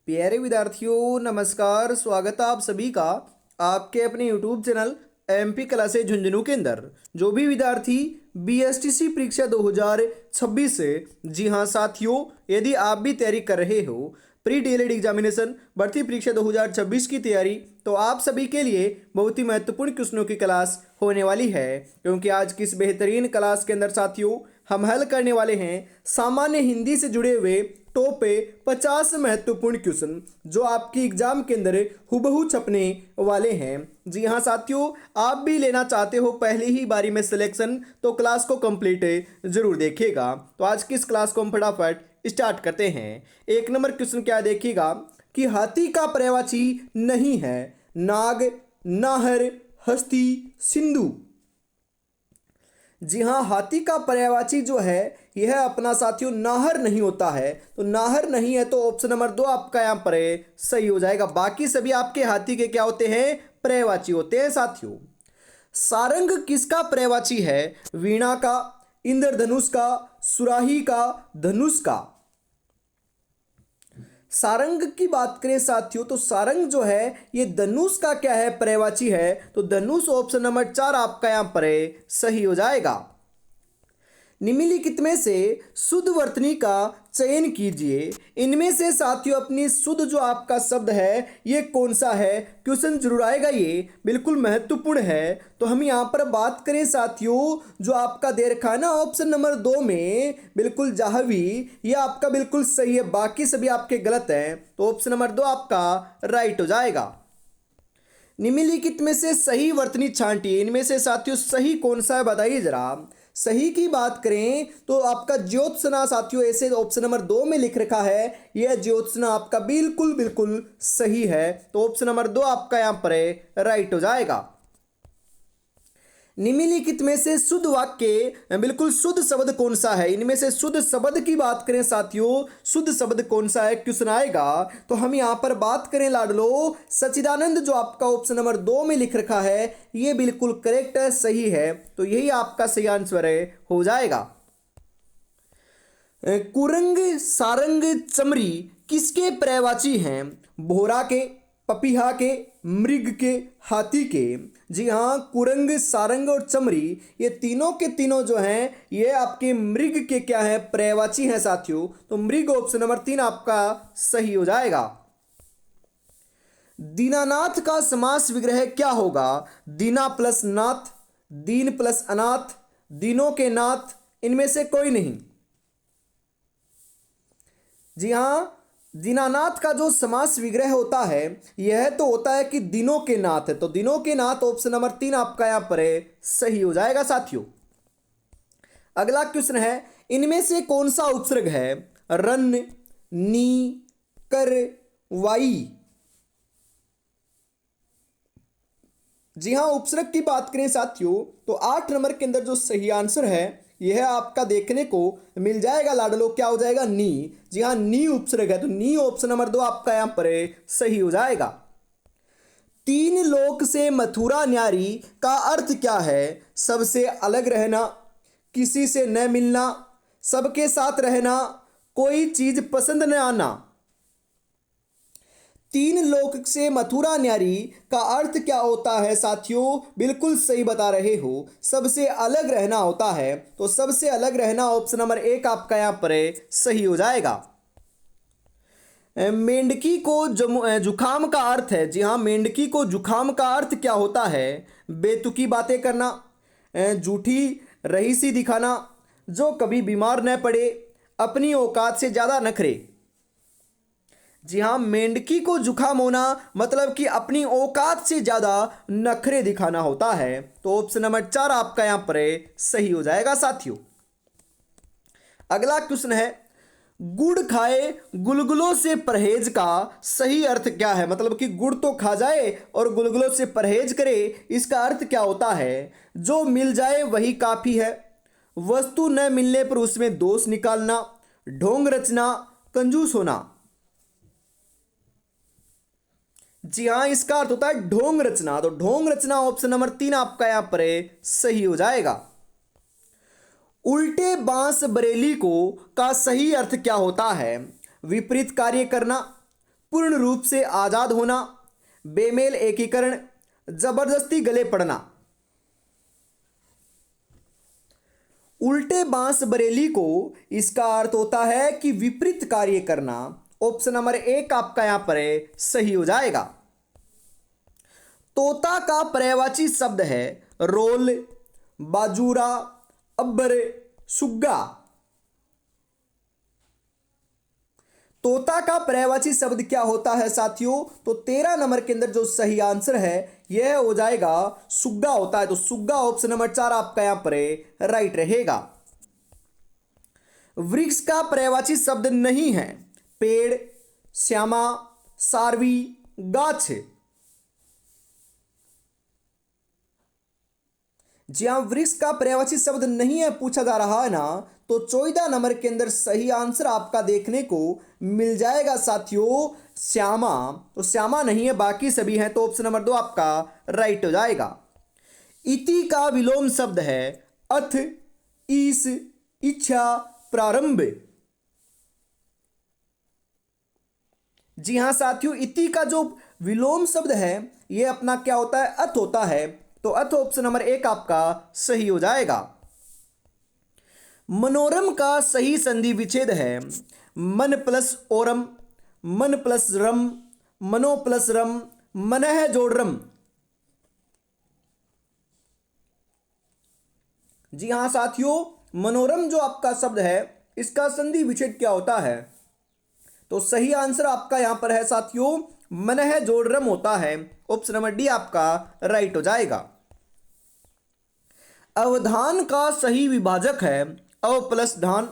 प्यारे विद्यार्थियों नमस्कार। स्वागत है आप सभी का आपके अपने YouTube channel MP classes Jhunjhunu के अंदर। जो भी विद्यार्थी BSTC परीक्षा 2026 से, जी हाँ साथियों, यदि आप भी तैयारी कर रहे हो प्री डीएलएड एग्जामिनेशन भर्ती परीक्षा 2026 की तैयारी, तो आप सभी के लिए बहुत ही महत्वपूर्ण क्वेश्चनों की क्लास होने वाली है। क्योंकि आज की इस बेहतरीन क्लास के अंदर साथियों हम हल करने वाले हैं सामान्य हिंदी से जुड़े हुए टॉप 50 महत्वपूर्ण क्वेश्चन जो आपकी एग्जाम के अंदर हुबहू छपने वाले हैं। जी हाँ साथियों, आप भी लेना चाहते हो पहली ही बारी में सिलेक्शन, तो क्लास को कंप्लीट जरूर देखिएगा। तो आज की इस क्लास को हम फटाफट स्टार्ट करते हैं। एक नंबर क्वेश्चन क्या देखिएगा कि हाथी का पर्यायवाची नहीं है नाग, नाहर, हस्ती, सिंधु। जी हाँ, हाथी का पर्यायवाची जो है यह अपना साथियों नाहर नहीं होता है। तो नाहर नहीं है तो ऑप्शन नंबर 2 आपका यहाँ पर सही हो जाएगा। बाकी सभी आपके हाथी के क्या होते हैं? पर्यायवाची होते हैं साथियों। सारंग किसका पर्यायवाची है? वीणा का, इंद्रधनुष का, सुराही का, धनुष का। सारंग की बात करें साथियों तो सारंग जो है ये धनुष का क्या है? पर्यायवाची है। तो धनुष ऑप्शन नंबर 4 आपका यहां पर सही हो जाएगा। निम्नलिखित में से शुद्ध वर्तनी का चयन कीजिए। इनमें से साथियों अपनी शुद्ध जो आपका शब्द है ये कौन सा है? क्वेश्चन जरूर आएगा, ये बिल्कुल महत्वपूर्ण है। तो हम यहाँ पर बात करें साथियों, जो आपका दे रखा है ना ऑप्शन नंबर 2 में बिल्कुल जाहवी, ये आपका बिल्कुल सही है। बाकी सभी आपके गलत हैं, तो ऑप्शन नंबर 2 आपका राइट हो जाएगा। निम्नलिखित में से सही वर्तनी छांटिए। इनमें से साथियों सही कौन सा है बताइए जरा। सही की बात करें तो आपका ज्योत्सना साथियों ऐसे ऑप्शन नंबर 2 में लिख रखा है, यह ज्योत्सना आपका बिल्कुल बिल्कुल सही है। तो ऑप्शन नंबर 2 आपका यहां पर राइट हो जाएगा। निम्नलिखित में से शुद्ध वाक्य बिल्कुल शुद्ध शब्द कौन सा है? इनमें से शुद्ध शब्द की बात करें साथियों, शुद्ध शब्द कौन सा है क्वेश्चन आएगा। तो हम यहां पर बात करें लाडलो सच्चिदानंद, जो आपका ऑप्शन नंबर 2 में लिख रखा है ये बिल्कुल करेक्ट है, सही है। तो यही आपका सही आंसर हो जाएगा। कुरंग, सारंग, चमरी किसके पर्यायवाची हैं? भोरा के, पपीहा के, मृग के, हाथी के। जी हाँ, कुरंग, सारंग और चमरी ये तीनों के तीनों जो हैं ये आपके मृग के क्या है? पर्यायवाची हैं साथियों। तो मृग ऑप्शन नंबर 3 आपका सही हो जाएगा। दीनानाथ का समास विग्रह क्या होगा? दीना प्लस नाथ, दीन प्लस अनाथ, दीनों के नाथ, इनमें से कोई नहीं। जी हाँ, दीनानाथ का जो समास विग्रह होता है यह तो होता है कि दिनों के नाथ है। तो दिनों के नाथ ऑप्शन नंबर 3 आपका यहां पर सही हो जाएगा साथियों। अगला क्वेश्चन है, इनमें से कौन सा उपसर्ग है? रन, नी, कर, वाई। जी हाँ, उपसर्ग की बात करें साथियों तो 8 नंबर के अंदर जो सही आंसर है यह आपका देखने को मिल जाएगा लाडलो, क्या हो जाएगा? नी। जी हाँ, नी उपसर्ग है। तो नी ऑप्शन नंबर 2 आपका यहां पर सही हो जाएगा। तीन लोक से मथुरा न्यारी का अर्थ क्या है? सबसे अलग रहना, किसी से न मिलना, सबके साथ रहना, कोई चीज पसंद न आना। तीन लोक से मथुरा न्यारी का अर्थ क्या होता है साथियों? बिल्कुल सही बता रहे हो, सबसे अलग रहना होता है। तो सबसे अलग रहना ऑप्शन नंबर 1 आपका यहां पर सही हो जाएगा। मेंढकी को जुखाम का अर्थ है। जी हाँ, मेंढकी को जुखाम का अर्थ क्या होता है? बेतुकी बातें करना, झूठी रईसी दिखाना, जो कभी बीमार न पड़े, अपनी औकात से ज़्यादा नखरे। जी हाँ, मेंढकी को जुखाम होना मतलब कि अपनी औकात से ज़्यादा नखरे दिखाना होता है। तो ऑप्शन नंबर 4 आपका यहाँ पर सही हो जाएगा साथियों। अगला क्वेश्चन है, गुड़ खाए गुलगुलों से परहेज का सही अर्थ क्या है? मतलब कि गुड़ तो खा जाए और गुलगुलों से परहेज करे, इसका अर्थ क्या होता है? जो मिल जाए वही काफ़ी है, वस्तु न मिलने पर उसमें दोष निकालना, ढोंग रचना, कंजूस होना। जी हाँ, इसका अर्थ होता है ढोंग रचना। तो ढोंग रचना ऑप्शन नंबर 3 आपका यहां पर सही हो जाएगा। उल्टे बांस बरेली को का सही अर्थ क्या होता है? विपरीत कार्य करना, पूर्ण रूप से आजाद होना, बेमेल एकीकरण, जबरदस्ती गले पड़ना। उल्टे बांस बरेली को इसका अर्थ होता है कि विपरीत कार्य करना। ऑप्शन नंबर 1 आपका यहां पर सही हो जाएगा। तोता का पर्यायवाची शब्द है रोल, बाजूरा, अब्बर, सुग्गा। तोता का पर्यायवाची शब्द क्या होता है साथियों? तो 13 नंबर के अंदर जो सही आंसर है यह हो जाएगा सुग्गा होता है। तो सुग्गा ऑप्शन नंबर 4 आपका यहां पर राइट रहेगा। वृक्ष का पर्यायवाची शब्द नहीं है पेड़, श्यामा, सारवी, गाछ। जी हां, वृक्ष का पर्यायवाची शब्द नहीं है पूछा जा रहा है ना, तो 14 नंबर के अंदर सही आंसर आपका देखने को मिल जाएगा साथियों श्यामा। तो श्यामा नहीं है, बाकी सभी हैं, तो ऑप्शन नंबर 2 आपका राइट हो जाएगा। इति का विलोम शब्द है अथ, ईस, इच्छा, प्रारंभ। जी हां साथियों, इति का जो विलोम शब्द है यह अपना क्या होता है? अथ होता है। तो अथ ऑप्शन नंबर 1 आपका सही हो जाएगा। मनोरम का सही संधि विच्छेद है मन प्लस ओरम, मन प्लस रम, मनो प्लस रम, मनः जोड़ रम। जी हां साथियों, मनोरम जो आपका शब्द है इसका संधि विच्छेद क्या होता है? तो सही आंसर आपका यहां पर है साथियों मनः जोड़ रम होता है। ऑप्शन नंबर डी आपका राइट हो जाएगा। अवधान का सही विभाजक है अव प्लस धान,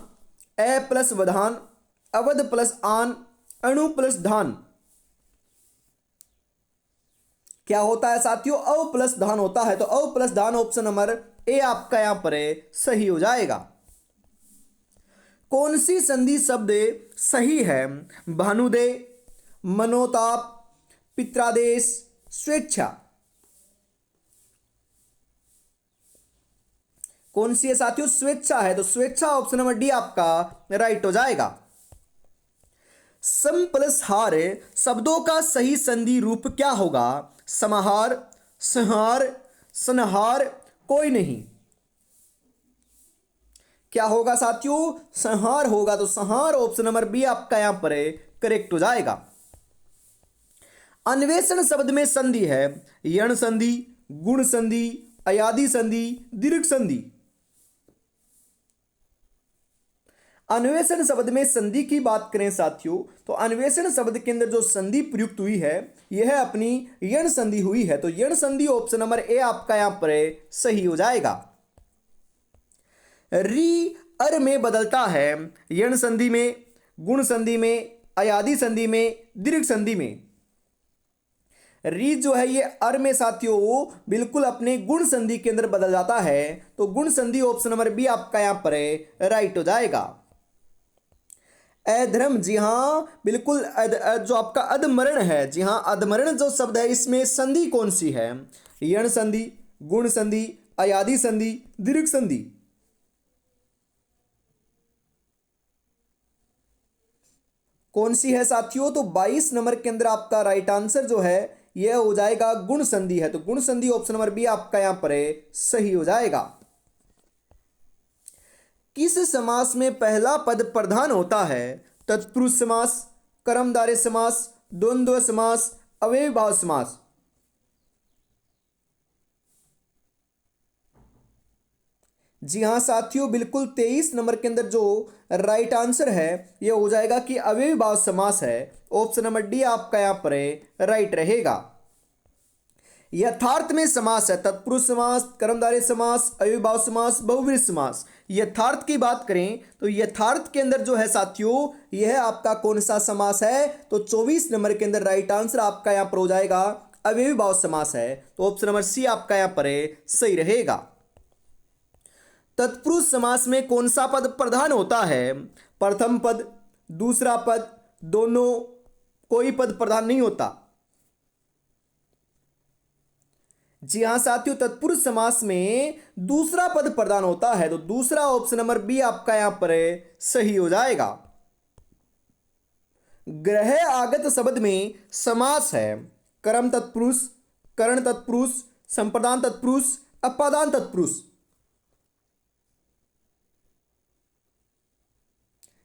ए प्लस वधान, अवध प्लस आन, अणु प्लस धान। क्या होता है साथियों? अव प्लस धान होता है। तो अव प्लस धान ऑप्शन नंबर ए आपका यहां पर सही हो जाएगा। कौन सी संधि शब्द सही है? भानुदे, मनोताप, पित्रादेश, स्वेच्छा। कौन सी है साथियों? स्वेच्छा है। तो स्वेच्छा ऑप्शन नंबर डी आपका राइट हो जाएगा। सम प्लस हार शब्दों का सही संधि रूप क्या होगा? समाहार, संहार, संहार, कोई नहीं। क्या होगा साथियों? संहार होगा। तो संहार ऑप्शन नंबर बी आपका यहां पर करेक्ट हो जाएगा। अन्वेषण शब्द में संधि है यण संधि, गुण संधि, अयादि संधि, दीर्घ संधि। अन्वेषण शब्द में संधि की बात करें साथियों, तो अन्वेषण शब्द के अंदर जो संधि प्रयुक्त हुई है यह अपनी यण संधि हुई है। तो यण संधि ऑप्शन नंबर ए आपका यहां पर सही हो जाएगा। री अर में बदलता है यण संधि में, गुण संधि में, अयादि संधि में, दीर्घ संधि में। री जो है ये अर में साथियों बिल्कुल अपने गुण संधि के अंदर बदल जाता है। तो गुण संधि ऑप्शन नंबर बी आपका यहां पर राइट हो जाएगा। अधर्म, जी हां बिल्कुल जो आपका अधमरण है, जी हां अधमरण जो शब्द है इसमें संधि कौन सी है? यण संधि, गुण संधि, अयादि संधि, दीर्घ संधि। कौन सी है साथियों? तो 22 नंबर के अंदर आपका राइट आंसर जो है यह हो जाएगा गुण संधि है। तो गुण संधि ऑप्शन नंबर बी आपका यहां पर सही हो जाएगा। किस समास में पहला पद प्रधान होता है? तत्पुरुष समास, कर्मधारय समास, द्वंद्व समास, अव्ययीभाव समास। जी हां साथियों, बिल्कुल 23 नंबर के अंदर जो राइट आंसर है यह हो जाएगा कि अव्ययीभाव समास है। ऑप्शन नंबर डी आपका यहां पर राइट रहेगा। यथार्थ में समास है तत्पुरुष समास, कर्मधारय समास, अव्ययीभाव समास, बहुव्रीहि समास। यथार्थ की बात करें तो यथार्थ के अंदर जो है साथियों यह आपका कौन सा समास है? तो 24 नंबर के अंदर राइट आंसर आपका यहां पर हो जाएगा अव्ययीभाव समास है। तो ऑप्शन नंबर सी आपका यहां पर सही रहेगा। तत्पुरुष समास में कौन सा पद प्रधान होता है? प्रथम पद, दूसरा पद, दोनों, कोई पद प्रधान नहीं होता। जी हां साथियों, तत्पुरुष समास में दूसरा पद प्रधान होता है। तो दूसरा ऑप्शन नंबर बी आपका यहां पर सही हो जाएगा। ग्रह आगत शब्द में समास है कर्म तत्पुरुष, करण तत्पुरुष, संप्रदान तत्पुरुष, अपादान तत्पुरुष।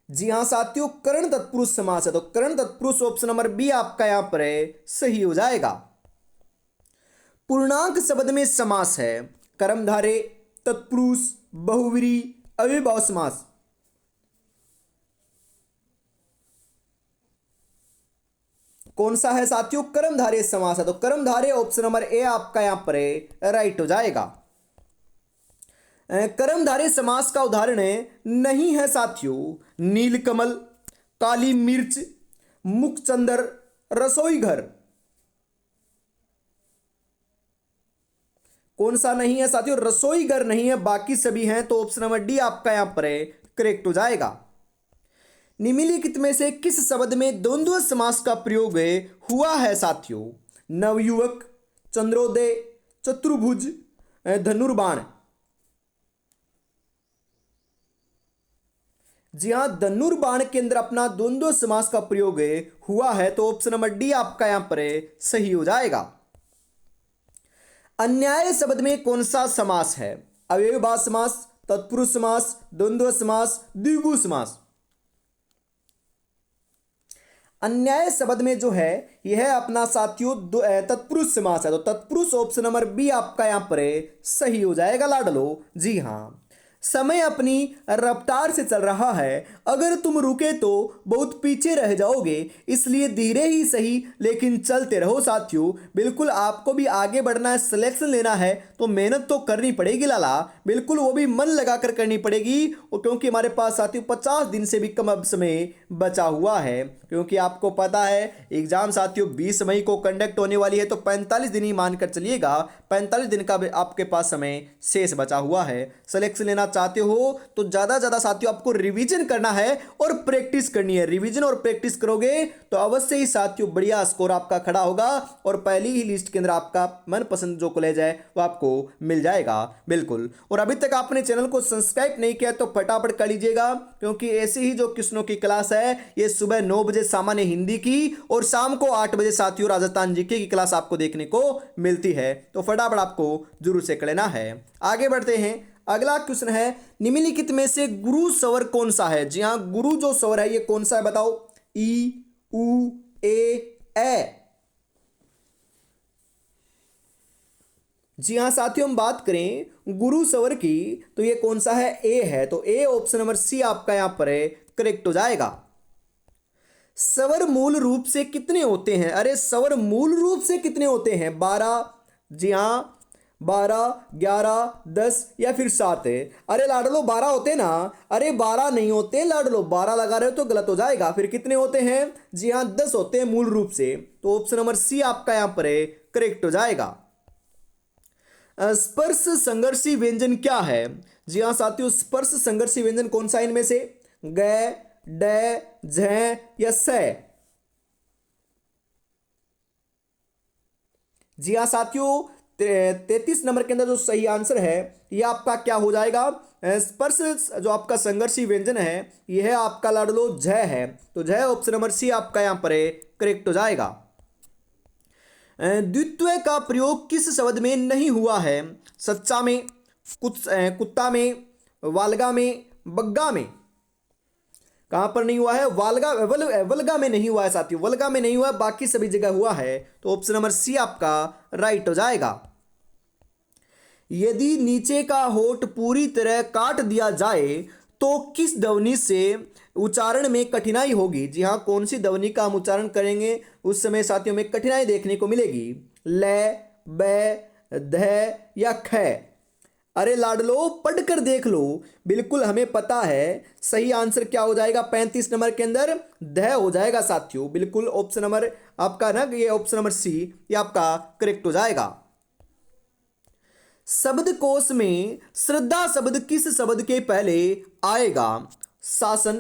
जी हाँ साथियों, करण तत्पुरुष समास है, तो करण तत्पुरुष ऑप्शन नंबर बी आपका यहां पर है, सही हो जाएगा। पूर्णांक शब्द में समास है कर्मधारय, तत्पुरुष, बहुव्रीहि, अव्ययभाव समास। कौन सा है साथियों? कर्मधारय समास है, तो कर्मधारय ऑप्शन नंबर ए आपका यहां पर है, राइट हो जाएगा। कर्मधारय समास का उदाहरण नहीं है साथियों नीलकमल, काली मिर्च, मुखचंदर, रसोई घर। कौन सा नहीं है साथियों? रसोई घर नहीं है, बाकी सभी हैं, तो ऑप्शन नंबर डी आपका यहां पर है, करेक्ट हो जाएगा। निम्नलिखित में से किस शब्द में द्वंद्व समास का प्रयोग हुआ है साथियों? नवयुवक, चंद्रोदय, चतुर्भुज, धनुर्बाण। जी हां, धनुर्बाण के अंदर अपना द्वंद्व समास का प्रयोग हुआ है, तो ऑप्शन नंबर डी आपका यहां पर है, सही हो जाएगा। अन्याय शब्द में कौन सा समास है? अव्ययभाव समास, तत्पुरुष समास, द्वंद्व समास, द्विगु समास। अन्याय शब्द में जो है यह अपना साथियों तत्पुरुष समास है, तो तत्पुरुष ऑप्शन नंबर बी आपका यहां पर है, सही हो जाएगा लाडलो। जी हां, समय अपनी रफ्तार से चल रहा है, अगर तुम रुके तो बहुत पीछे रह जाओगे, इसलिए धीरे ही सही लेकिन चलते रहो साथियों। बिल्कुल आपको भी आगे बढ़ना है, सिलेक्शन लेना है, तो मेहनत तो करनी पड़ेगी लाला, बिल्कुल वो भी मन लगाकर करनी पड़ेगी। और क्योंकि हमारे पास साथियों 50 दिन से भी कम अब समय बचा हुआ है, क्योंकि आपको पता है एग्जाम साथियों 20 मई को कंडक्ट होने वाली है, तो 45 दिन ही मानकर चलिएगा, 45 दिन का भी आपके पास समय शेष बचा हुआ है। सिलेक्शन लेना चाहते हो तो ज़्यादा ज़्यादा साथियों आपको रिवीजन करना है और प्रैक्टिस करनी है। रिवीजन और प्रैक्टिस करोगे तो अवश्य ही साथियों बढ़िया स्कोर आपका खड़ा होगा और पहली ही लिस्ट के अंदर आपका मनपसंद जो कॉलेज है वो आपको मिल जाएगा बिल्कुल। और अभी तक आपने चैनल को सब्सक्राइब नहीं किया तो फटाफट कर लीजिएगा, क्योंकि ऐसी ही जो क्वेश्चनों की क्लास है ये सुबह 9 बजे सामान्य हिंदी की और शाम को 8 बजे साथियों राजस्थान जीके की क्लास आपको देखने को मिलती है, तो फटाफट आपको जरूर से कर लेना है। आगे बढ़ते हैं, अगला क्वेश्चन है निम्नलिखित में से गुरु स्वर कौन सा है? जी हां, गुरु जो स्वर है ये कौन सा है बताओ? ई, उ, ए। जी हां साथियों, हम बात करें गुरु स्वर की तो ये कौन सा है? ए है, तो ए ऑप्शन नंबर सी आपका यहां पर है, करेक्ट हो जाएगा। स्वर मूल रूप से कितने होते हैं? अरे स्वर मूल रूप से कितने होते हैं? 12। जी हां, 12, 11, 10 या फिर 7 है। अरे लाडलो 12 होते ना? अरे 12 नहीं होते लाडलो, 12 लगा रहे हो तो गलत हो जाएगा। फिर कितने होते हैं? जी हाँ 10 होते हैं मूल रूप से, तो ऑप्शन नंबर सी आपका यहां पर है, करेक्ट हो जाएगा। स्पर्श संघर्षी व्यंजन क्या है? जी हाँ साथियों, स्पर्श संघर्षी व्यंजन कौन सा इनमें से? ग, ड, झ या स? जी हाँ साथियों, 33 नंबर के अंदर जो सही आंसर है यह आपका क्या हो जाएगा? स्पर्श जो आपका संघर्षी व्यंजन है यह आपका लाडलो झ है, तो झ ऑप्शन नंबर सी आपका यहां पर है, करेक्ट हो जाएगा। द्वित्व का प्रयोग किस शब्द में नहीं हुआ है? सच्चा में, कुत्ता में, वालगा में, बग्गा में। कहां पर नहीं हुआ है? वल्गा में नहीं हुआ है साथियों, वल्गा में नहीं हुआ, बाकी सभी जगह हुआ है, तो ऑप्शन नंबर सी आपका राइट हो जाएगा। यदि नीचे का होठ पूरी तरह काट दिया जाए तो किस ध्वनि से उच्चारण में कठिनाई होगी? जी हाँ, कौन सी ध्वनि का हम उच्चारण करेंगे उस समय साथियों में कठिनाई देखने को मिलेगी? ल, ब, ध या ख? अरे लाडलो पढ़कर देख लो, बिल्कुल हमें पता है सही आंसर क्या हो जाएगा। 35 नंबर के अंदर ध हो जाएगा साथियों, बिल्कुल ऑप्शन नंबर आपका ना ये ऑप्शन नंबर सी ये आपका करेक्ट हो जाएगा। शब्दकोश में श्रद्धा शब्द किस शब्द के पहले आएगा? शासन,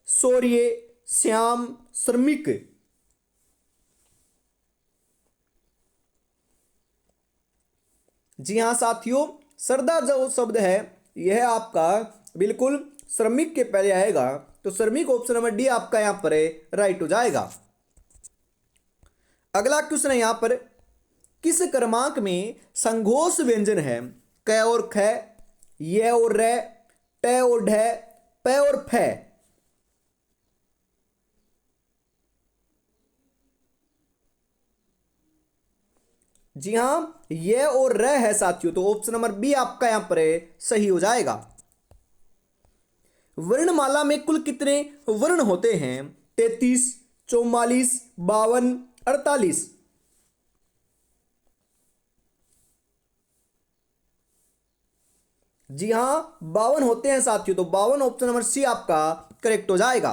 शौर्य, श्याम, श्रमिक। जी हां साथियों, श्रद्धा जो शब्द है यह आपका बिल्कुल श्रमिक के पहले आएगा, तो श्रमिक ऑप्शन नंबर डी आपका यहां पर राइट हो जाएगा। अगला क्वेश्चन है यहां पर, किस क्रमांक में संघोष व्यंजन है? क और ख, य और र, ट और ढ, प और फ। जी हां, ये और र है साथियों, तो ऑप्शन नंबर बी आपका यहां पर सही हो जाएगा। वर्णमाला में कुल कितने वर्ण होते हैं? 33, 44, 52, 48। जी हां, 52 होते हैं साथियों, तो 52 ऑप्शन नंबर सी आपका करेक्ट हो जाएगा।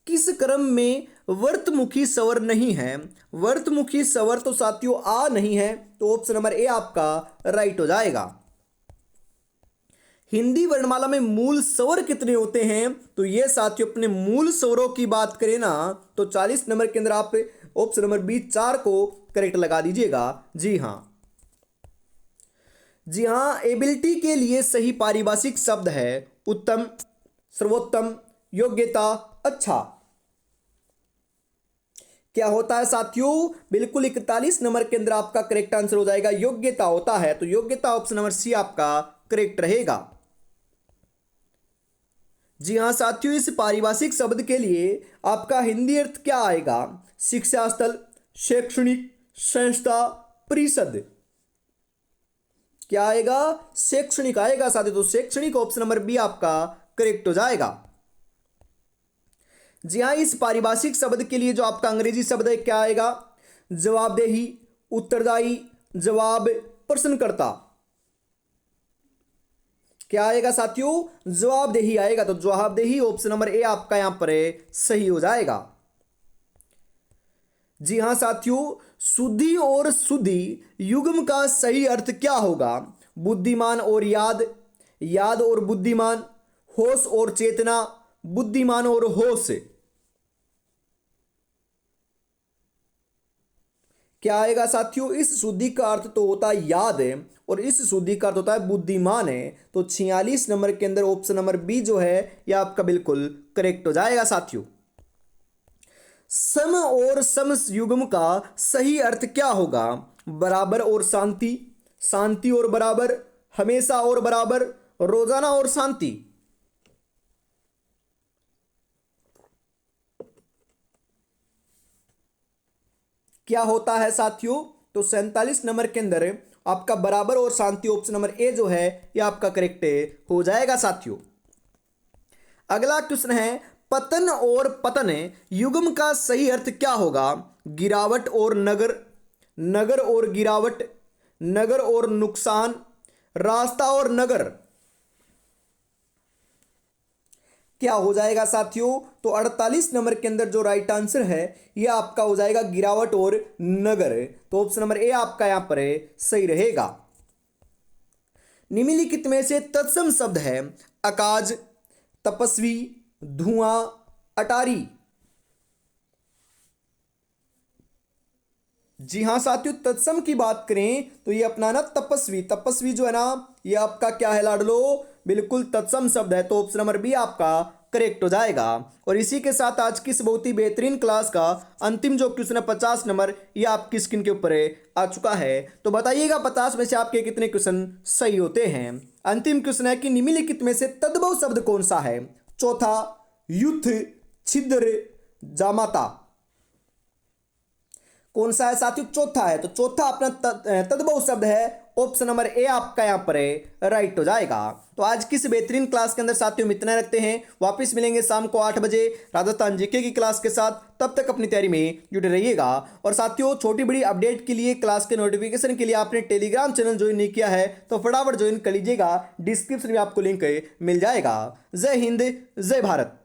किस क्रम में वर्तमुखी स्वर नहीं है? वर्तमुखी स्वर तो साथियों आ नहीं है, तो ऑप्शन नंबर ए आपका राइट हो जाएगा। हिंदी वर्णमाला में मूल स्वर कितने होते हैं? तो ये साथियों अपने मूल स्वरों की बात करें ना, तो 40 नंबर के अंदर आप ऑप्शन नंबर बी 4 को करेक्ट लगा दीजिएगा। जी हां, जी हां, एबिलिटी के लिए सही पारिभाषिक शब्द है उत्तम, सर्वोत्तम, योग्यता, अच्छा। क्या होता है साथियों? बिल्कुल 41 नंबर के अंदर आपका करेक्ट आंसर हो जाएगा योग्यता होता है, तो योग्यता ऑप्शन नंबर सी आपका करेक्ट रहेगा। जी हां साथियों, इस पारिभाषिक शब्द के लिए आपका हिंदी अर्थ क्या आएगा? शिक्षा स्थल, शैक्षणिक संस्था, परिषद। क्या आएगा? शैक्षणिक आएगा साथियों, तो शैक्षणिक ऑप्शन नंबर बी आपका करेक्ट हो जाएगा। जी हां, इस पारिभाषिक शब्द के लिए जो आपका अंग्रेजी शब्द है क्या आएगा? जवाबदेही, उत्तरदायी, जवाब, प्रश्नकर्ता। क्या आएगा साथियों? जवाबदेही आएगा, तो जवाबदेही ऑप्शन नंबर ए आपका यहां पर सही हो जाएगा। जी हां साथियों, शुद्धि और शुद्धि युग्म का सही अर्थ क्या होगा? बुद्धिमान और याद, याद और बुद्धिमान, होश और चेतना, बुद्धिमान और होश। क्या आएगा साथियों? इस शुद्धि का अर्थ तो होता है याद है, और इस शुद्धि का अर्थ होता है बुद्धिमान है, तो 46 नंबर के अंदर ऑप्शन नंबर बी जो है यह आपका बिल्कुल करेक्ट हो जाएगा साथियों। सम और सम युग्म का सही अर्थ क्या होगा? बराबर और शांति, शांति और बराबर, हमेशा और बराबर, रोजाना और शांति। क्या होता है साथियों? तो 47 नंबर के अंदर आपका बराबर और शांति ऑप्शन नंबर ए जो है यह आपका करेक्ट हो जाएगा साथियों। अगला क्वेश्चन है, पतन और पतन युग्म का सही अर्थ क्या होगा? गिरावट और नगर, नगर और गिरावट, नगर और नुकसान, रास्ता और नगर। क्या हो जाएगा साथियों? तो 48 नंबर के अंदर जो राइट आंसर है यह आपका हो जाएगा गिरावट और नगर, तो ऑप्शन नंबर ए आपका यहां पर सही रहेगा। निम्नलिखित में से तत्सम शब्द है अकाज, तपस्वी, धुआं, अटारी। जी हां साथियों, तत्सम की बात करें तो ये अपना ना तपस्वी, तपस्वी जो है ना ये आपका क्या है लाडलो? बिल्कुल तत्सम शब्द है, तो ऑप्शन नंबर बी आपका करेक्ट हो जाएगा। और इसी के साथ आज की इस बहुत ही बेहतरीन क्लास का अंतिम जो क्वेश्चन है 50 नंबर, ये आपकी स्क्रीन के ऊपर आ चुका है। तो बताइएगा 50 में से आपके कितने क्वेश्चन सही होते हैं। अंतिम क्वेश्चन है कि निम्नलिखित में से तद्भव शब्द कौन सा है? चौथा, युद्ध, छिद्र, जामाता। कौन सा है साथियों? चौथा है, तो चौथा अपना तद्भव शब्द है, ऑप्शन नंबर ए आपका यहां पर राइट हो जाएगा। तो आज की इस बेहतरीन क्लास के अंदर साथियों हम इतना रखते हैं, वापस मिलेंगे शाम को 8 बजे राजस्थान जीके की क्लास के साथ। तब तक अपनी तैयारी में जुटे रहिएगा। और साथियों छोटी बड़ी अपडेट के लिए, क्लास के नोटिफिकेशन के लिए आपने टेलीग्राम चैनल ज्वाइन नहीं किया है तो फटाफट ज्वाइन कर लीजिएगा, डिस्क्रिप्शन में आपको लिंक मिल जाएगा। जय हिंद, जय भारत।